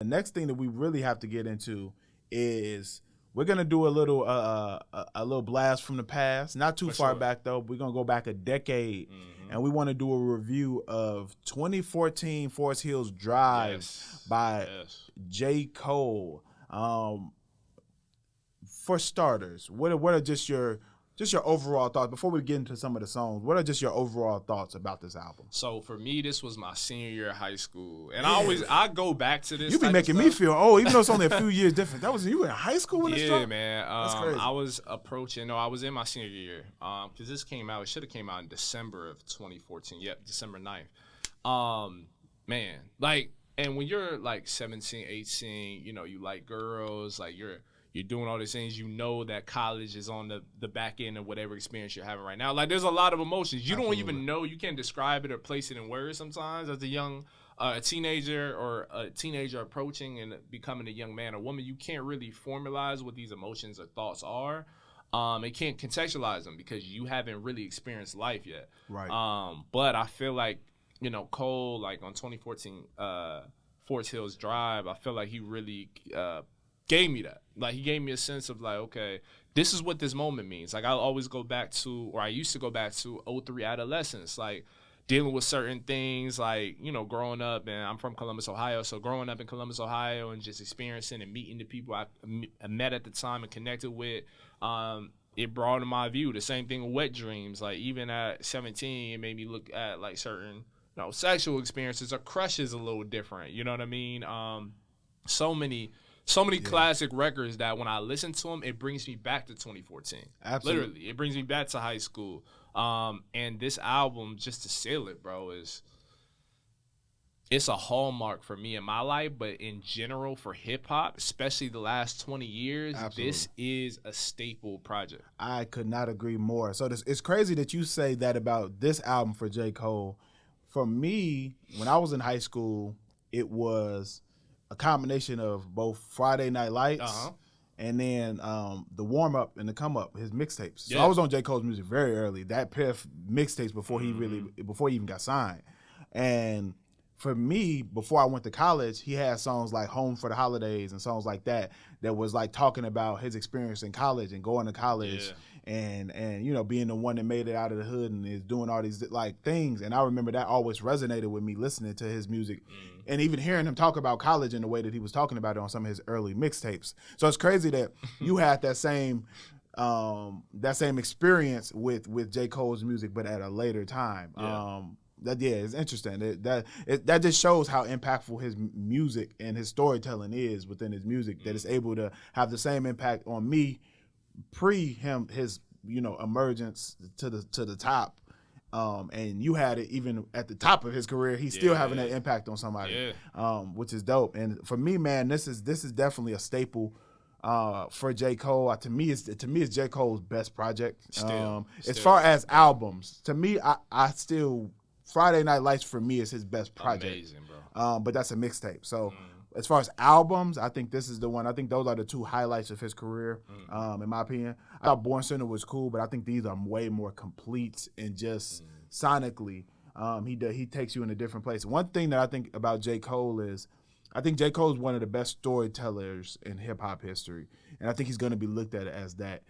next thing that we really have to get into is we're gonna do a little blast from the past, not too far back though. We're gonna go back a decade, and we want to do a review of 2014 Forest Hills Drive by J. Cole. For starters, what are just your overall thoughts before we get into some of the songs? What are just your overall thoughts about this album? So for me, this was my senior year of high school, and I go back to this. You be making me feel old, even though it's only a few years different. That was you in high school when this dropped? Yeah, man. That's crazy. I was approaching. No, I was in my senior year. Because this came out. It should have came out in December of 2014. Yep, December 9th. Man, like, and when you're like 17, 18, you know, you like girls, like you're doing all these things, you know that college is on the back end of whatever experience you're having right now. Like, there's a lot of emotions. You don't even know. You can't describe it or place it in words sometimes as a teenager or a teenager approaching and becoming a young man or woman. You can't really formalize what these emotions or thoughts are. And can't contextualize them because you haven't really experienced life yet. Right. But I feel like, you know, Cole, like on 2014 Forest Hills Drive, I feel like he really gave me that. Like, he gave me a sense of like, okay, this is what this moment means. Like, I always go back to, or I used to go back to 03 adolescence, like dealing with certain things, like, you know, growing up, and I'm from Columbus, Ohio, so growing up in Columbus, Ohio, and just experiencing and meeting the people I met at the time and connected with, it broadened my view. The same thing with Wet Dreams. Like, even at 17, it made me look at like certain, you know, sexual experiences or crushes a little different. You know what I mean? So many classic records that when I listen to them, it brings me back to 2014. Absolutely. Literally, it brings me back to high school. And this album, just to seal it, bro, it's a hallmark for me in my life, but in general for hip-hop, especially the last 20 years, This is a staple project. I could not agree more. So it's crazy that you say that about this album for J. Cole. For me, when I was in high school, it was a combination of both Friday Night Lights and then the warm-up and the come-up, his mixtapes. So I was on J. Cole's music very early. That pair of mixtapes before he even got signed. And for me, before I went to college, he had songs like Home for the Holidays and songs like that was like talking about his experience in college and going to college and you know, being the one that made it out of the hood and is doing all these like things. And I remember that always resonated with me listening to his music and even hearing him talk about college in the way that he was talking about it on some of his early mixtapes. So it's crazy that you had that same experience with J. Cole's music, but at a later time. It's interesting. That just shows how impactful his music and his storytelling is within his music. That it's able to have the same impact on me his you know emergence to the top. And you had it even at the top of his career. He's still having that impact on somebody, which is dope. And for me, man, this is definitely a staple for J. Cole. To me, it's J. Cole's best project. As far as albums, to me, I still. Friday Night Lights for me is his best project. Amazing, bro. But that's a mixtape. So as far as albums, I think this is the one. I think those are the two highlights of his career, in my opinion. I thought Born Sinner was cool, but I think these are way more complete and just sonically. He takes you in a different place. One thing that I think about J. Cole is I think J. Cole is one of the best storytellers in hip-hop history, and I think he's going to be looked at as that.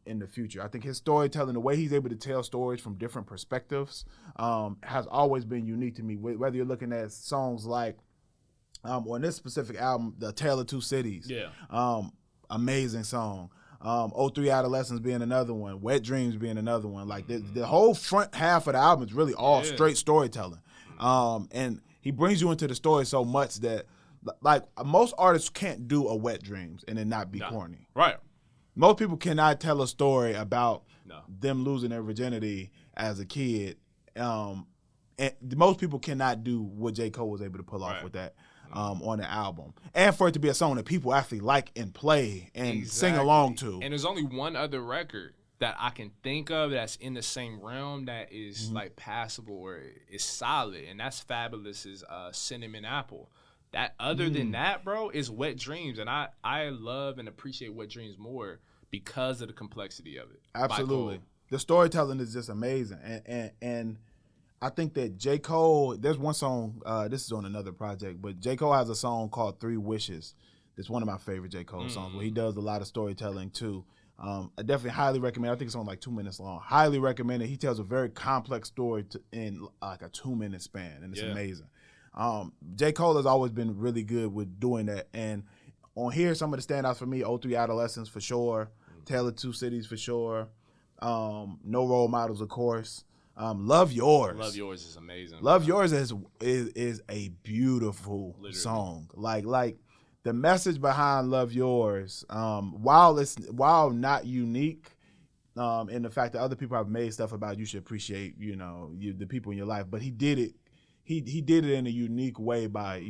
In the future. I think his storytelling, the way he's able to tell stories from different perspectives, has always been unique to me. Whether you're looking at songs like on this specific album, The Tale of Two Cities, amazing song. 03 Adolescence being another one, Wet Dreams being another one. Like the whole front half of the album is really all straight storytelling. And he brings you into the story so much that like most artists can't do a Wet Dreams and then not be corny. Right. Most people cannot tell a story about them losing their virginity as a kid. And most people cannot do what J. Cole was able to pull off with that on the album. And for it to be a song that people actually like and play and sing along to. And there's only one other record that I can think of that's in the same realm that is like passable or is solid, and that's Fabulous's Cinnamon Apple. That other than that, bro, is Wet Dreams, and I love and appreciate Wet Dreams more because of the complexity of it. Absolutely, the storytelling is just amazing, and I think that J. Cole, there's one song, this is on another project, but J. Cole has a song called 3 Wishes. It's one of my favorite J. Cole songs where he does a lot of storytelling too. I definitely highly recommend. I think it's only like 2 minutes long. Highly recommend it. He tells a very complex story in like a 2-minute span, and it's amazing. J. Cole has always been really good with doing that. And on here, some of the standouts for me, '03 Adolescence for sure, Tale of Two Cities for sure, No Role Models, of course. Love Yours. Love Yours is amazing. Love Yours is a beautiful song. Like the message behind Love Yours, while not unique, in the fact that other people have made stuff about you should appreciate, the people in your life, but he did it. He did it in a unique way by,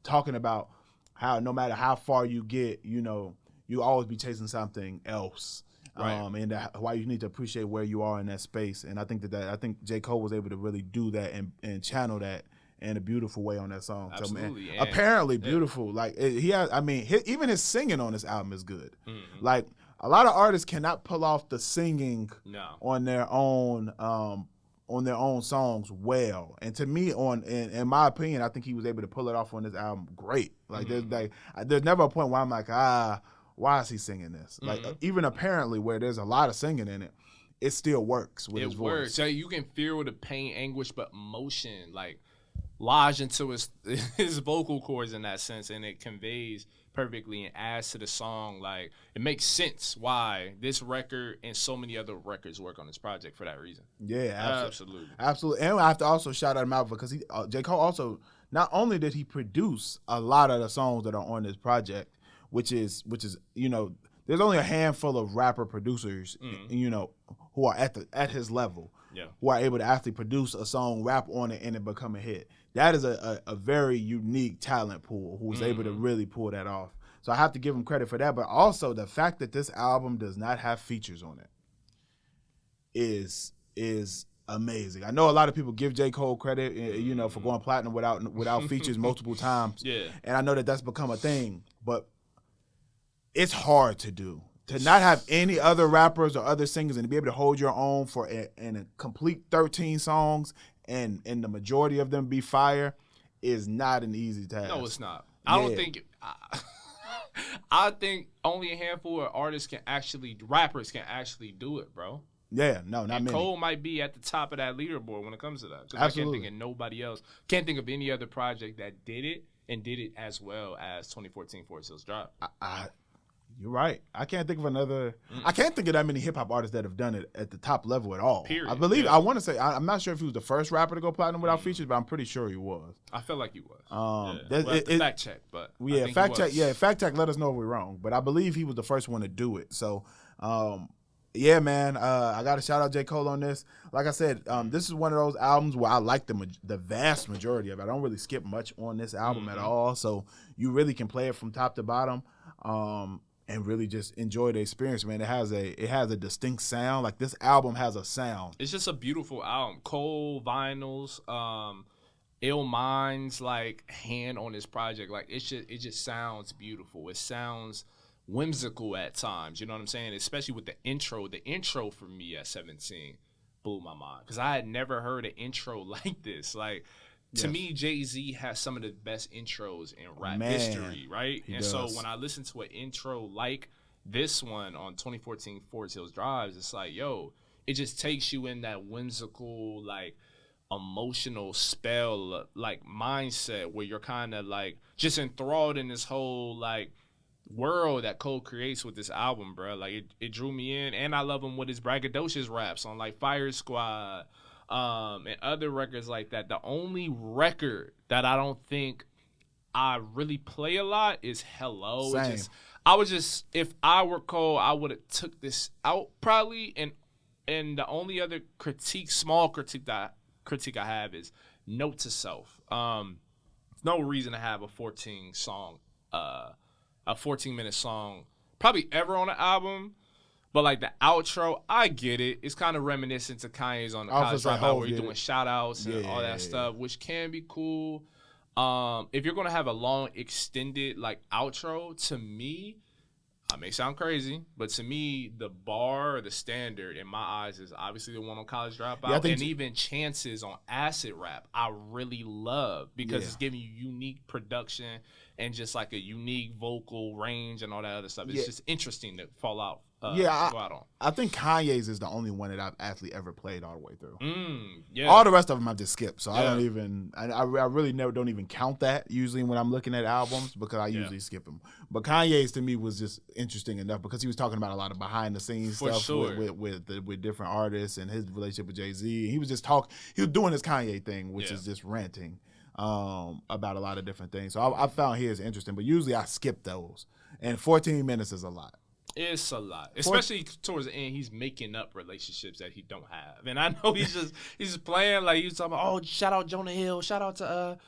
talking about how no matter how far you get, you always be chasing something else. Right. And why you need to appreciate where you are in that space. And I think I think J. Cole was able to really do that and channel that in a beautiful way on that song. Absolutely. So, man, apparently beautiful. Like even his singing on this album is good. Mm-hmm. Like a lot of artists cannot pull off the singing on their own songs well. And to me, in my opinion, I think he was able to pull it off on this album great. Like there's never a point where I'm like, why is he singing this? Like even apparently where there's a lot of singing in it still works with his voice. It works. So you can feel the pain, anguish, but emotion like lodged into his vocal cords in that sense, and it conveys perfectly and adds to the song. Like it makes sense why this record and so many other records work on this project for that reason. Yeah, absolutely. And I have to also shout out him out because J. Cole also not only did he produce a lot of the songs that are on this project, which is there's only a handful of rapper producers who are at his level, who are able to actually produce a song, rap on it, and it become a hit. That is a very unique talent pool who was able to really pull that off. So I have to give him credit for that. But also the fact that this album does not have features on it is amazing. I know a lot of people give J. Cole credit, for going platinum without features multiple times. Yeah. And I know that that's become a thing, but it's hard to do. To not have any other rappers or other singers and to be able to hold your own for in a complete 13 songs and the majority of them be fire is not an easy task. No, it's not. I don't think I think only a handful of rappers can actually do it, bro. Yeah, no, not many. Cole might be at the top of that leaderboard when it comes to that. Because I can't think of nobody else. Can't think of any other project that did it and did it as well as 2014 Forest Hills Drive. You're right. I can't think of another. I can't think of that many hip hop artists that have done it at the top level at all. Period. I believe. I want to say. I'm not sure if he was the first rapper to go platinum without features, but I'm pretty sure he was. I feel like he was. Fact check, but fact check. Yeah, fact check. Let us know if we're wrong, but I believe he was the first one to do it. So, yeah, man. I got to shout out J. Cole on this. Like I said, this is one of those albums where I like the vast majority of it. I don't really skip much on this album at all, so you really can play it from top to bottom. And really just enjoy the experience, man. It has a distinct sound. Like this album has a sound. It's just a beautiful album. Cole vinyls, Ill Mind's like hand on this project. Like it just sounds beautiful. It sounds whimsical at times. You know what I'm saying? Especially with the intro. The intro for me at 17 blew my mind because I had never heard an intro like this. Like. To me, Jay-Z has some of the best intros in rap history, right? And does. So when I listen to an intro like this one on 2014 Forest Hills Drive, it's like, yo, it just takes you in that whimsical, like, emotional spell, like, mindset where you're kind of, like, just enthralled in this whole, like, world that Cole creates with this album, bro. Like, it drew me in, and I love him with his braggadocious raps on, like, Fire Squad, and other records like that. The only record that I don't think I really play a lot is Hello. Same. If I were Cole, I would have took this out probably. And the only other small critique I have is Note to Self. No reason to have a 14-minute song probably ever on an album. But, like, the outro, I get it. It's kind of reminiscent to Kanye's on the College Dropout where you're doing shout-outs and all that stuff, which can be cool. If you're going to have a long, extended, like, outro, to me, I may sound crazy, but to me, the bar or the standard in my eyes is obviously the one on College Dropout, and even Chances on Acid Rap. I really love because it's giving you unique production and just like a unique vocal range and all that other stuff. It's just interesting to go out on. I think Kanye's is the only one that I've actually ever played all the way through. Yeah. All the rest of them I've just skipped, so I don't even. I really don't even count that usually when I'm looking at albums because I usually skip them. But Kanye's to me was just interesting enough because he was talking about a lot of behind the scenes stuff with different artists and his relationship with Jay-Z. He was just He was doing his Kanye thing, which is just ranting about a lot of different things. So I found his interesting, but usually I skip those. And 14 minutes is a lot. It's a lot, especially towards the end. He's making up relationships that he don't have, and I know he's just playing like he's talking about. Oh, shout out Jonah Hill, shout out to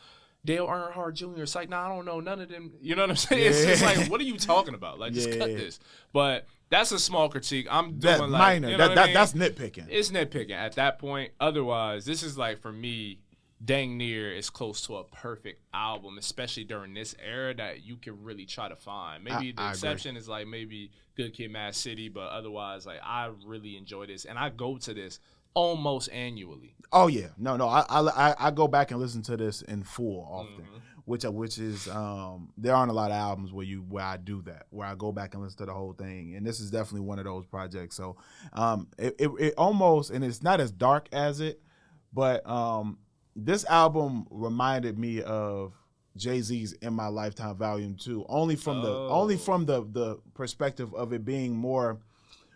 Dale Earnhardt Jr. It's like, no, I don't know none of them. You know what I'm saying? Yeah. It's just like, what are you talking about? Like, just cut this. But that's a small critique. I'm doing like minor. You know That's nitpicking. It's nitpicking at that point. Otherwise, this is like for me. Dang near is close to a perfect album, especially during this era that you can really try to find. Maybe the exception is like maybe Good Kid, Mad City, but otherwise, like I really enjoy this, and I go to this almost annually. Oh yeah, no, I go back and listen to this in full often, which is there aren't a lot of albums where I do that, where I go back and listen to the whole thing, and this is definitely one of those projects. So it almost, and it's not as dark as it, but this album reminded me of Jay-Z's In My Lifetime Volume 2, only from the perspective of it being more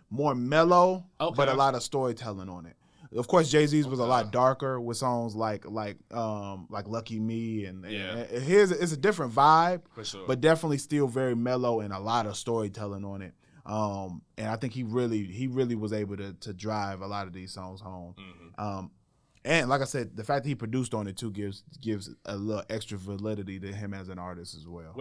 mellow, but a lot of storytelling on it. Of course, Jay-Z's was a lot darker with songs like Lucky Me, and his is a different vibe, for sure, but definitely still very mellow and a lot of storytelling on it. And I think he really was able to drive a lot of these songs home. And like I said, the fact that he produced on it too gives a little extra validity to him as an artist as well.